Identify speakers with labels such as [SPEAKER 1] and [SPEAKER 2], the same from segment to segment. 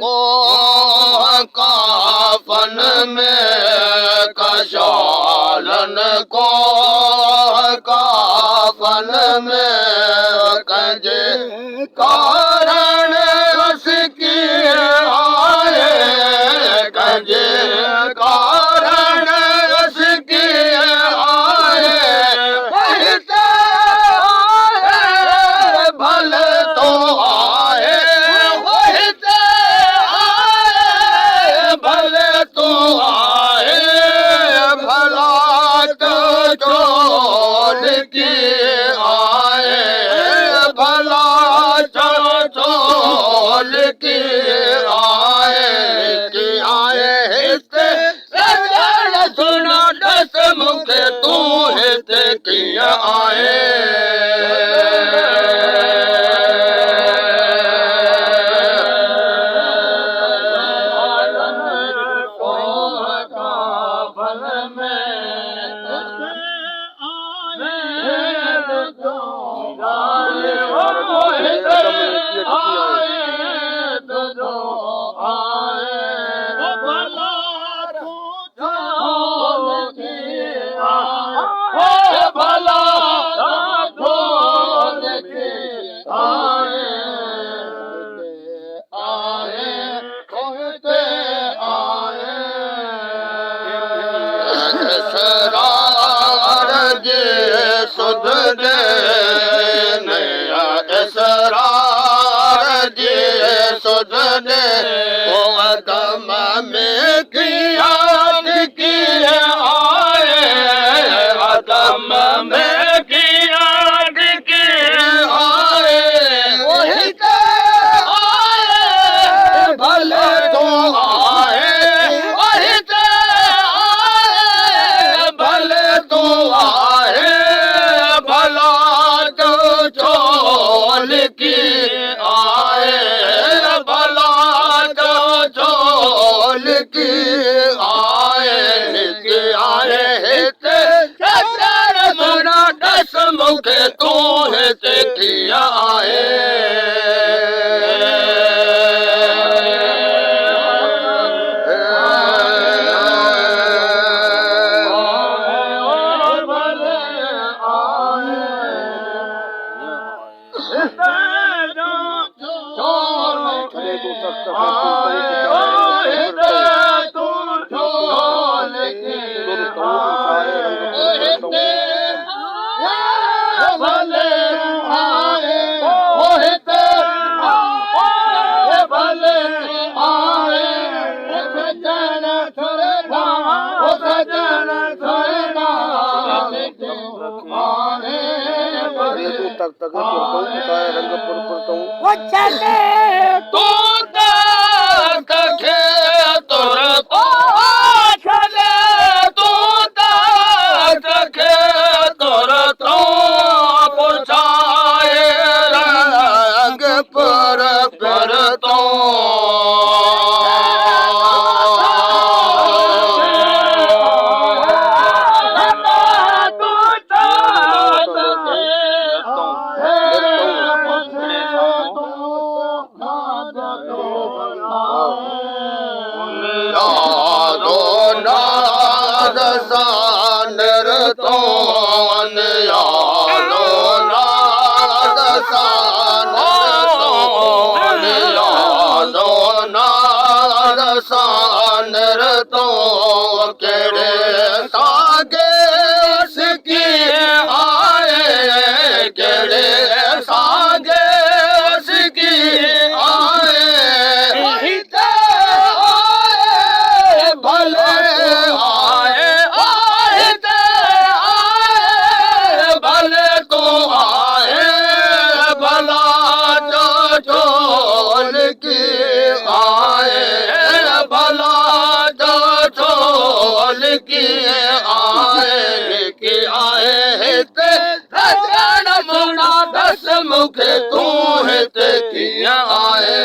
[SPEAKER 1] को काफन में कशालन को काफन में कंजे कारण उसकी आए कंजे कारण उसकी आए की आए भला चोल की आए हिते सुना दस मूंखे तूं हिते कीअं आए सुध दे इसरार जी सुध दे कम में कियाद कीअं आए कम में कियाद कीअं आए हिते आए भले तूं आए हिते आए भले तूं आए चोल की आए भला चोल की आए हिते सुना दस मूंखे तूं हिते कीअं आए मूंखे तूं हिते कीअं आए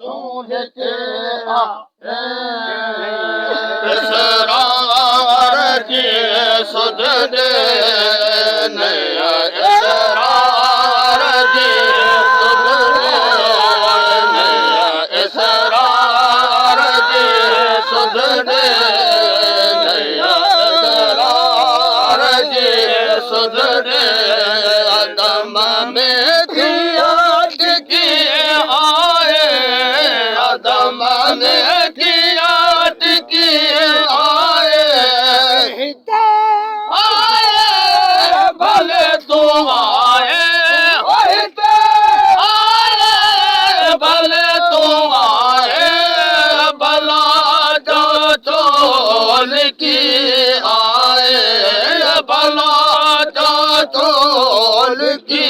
[SPEAKER 2] Don't hit it.
[SPEAKER 1] सुध दे नया इसरार जी सुध दे नया इसरार जी सुध दे नया इसरार जी सुध दे अदम में किया टिकी आए अदम में किया टिकी आए भले तू आए भले तू आए भला जो चोल की आए भला जो चोल की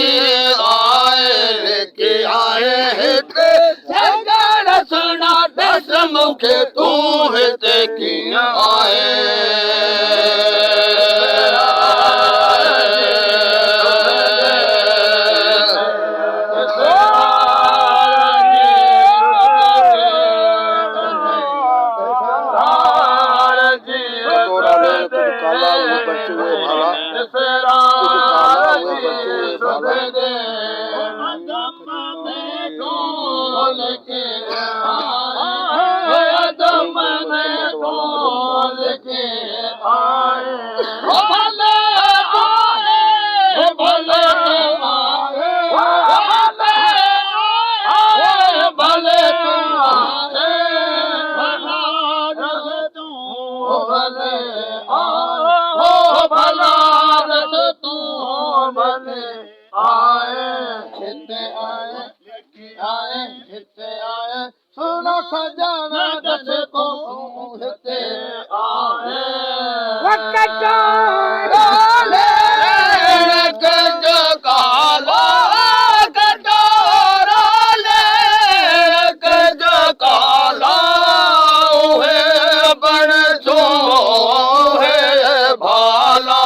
[SPEAKER 1] आए लेके आए सुना दस मुखे तू हिते कीअं आए सुनो सजाना दस को हिते आए गजो काला कटोरा गजो काला उहे बण छो है भाला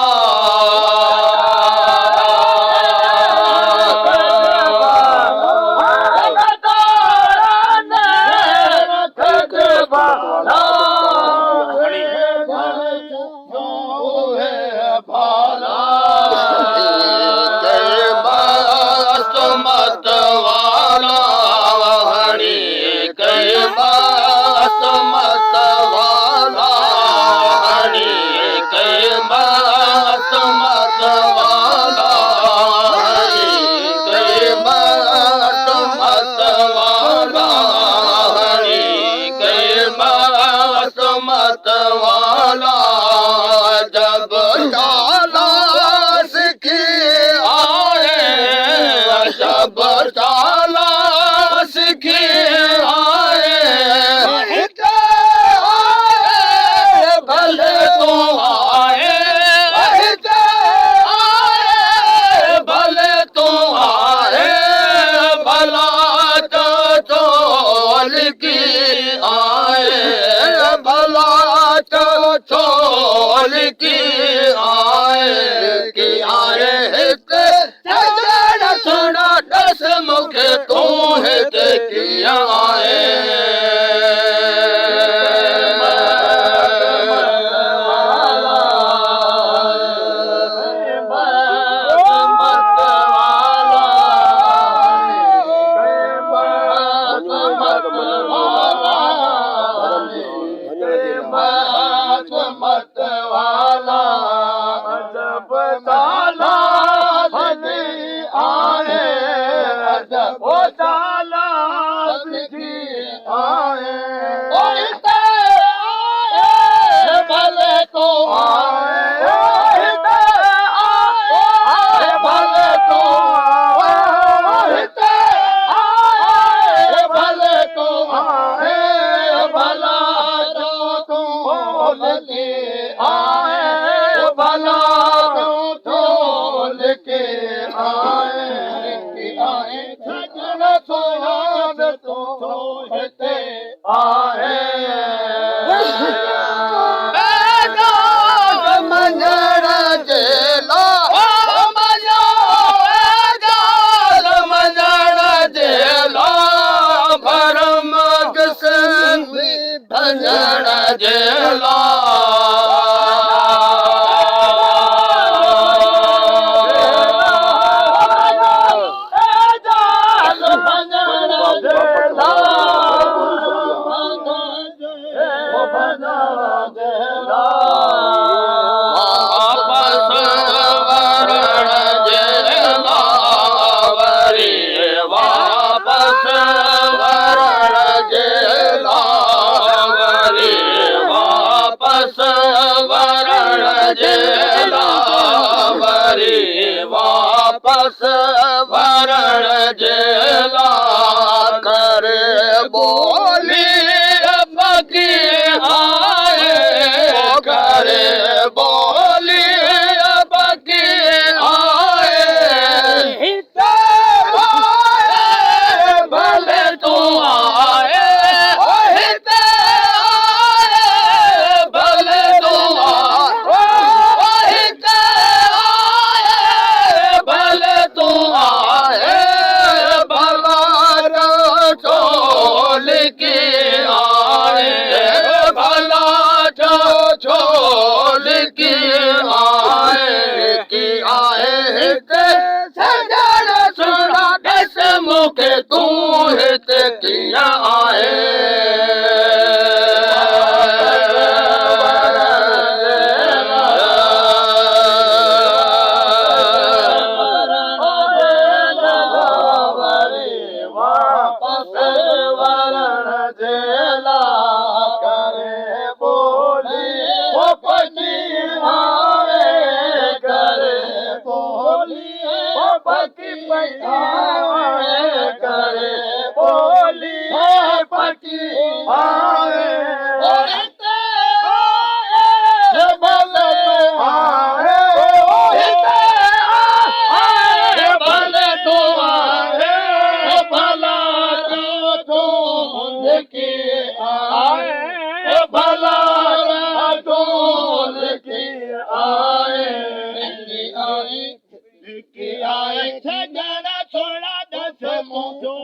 [SPEAKER 1] भजन जेला वापस वरण जेला करे बोली बकी आए करे बोली बकी आए भले तू आए भले तू के तू हित किया आए वापस वरण जेला करे बोली वो पकी आए करे बोली वो पकी करे बोली पकी आए भले तू आए भला तू की आए भला तू की आए की आए छड़ा थोड़ा दस मुठो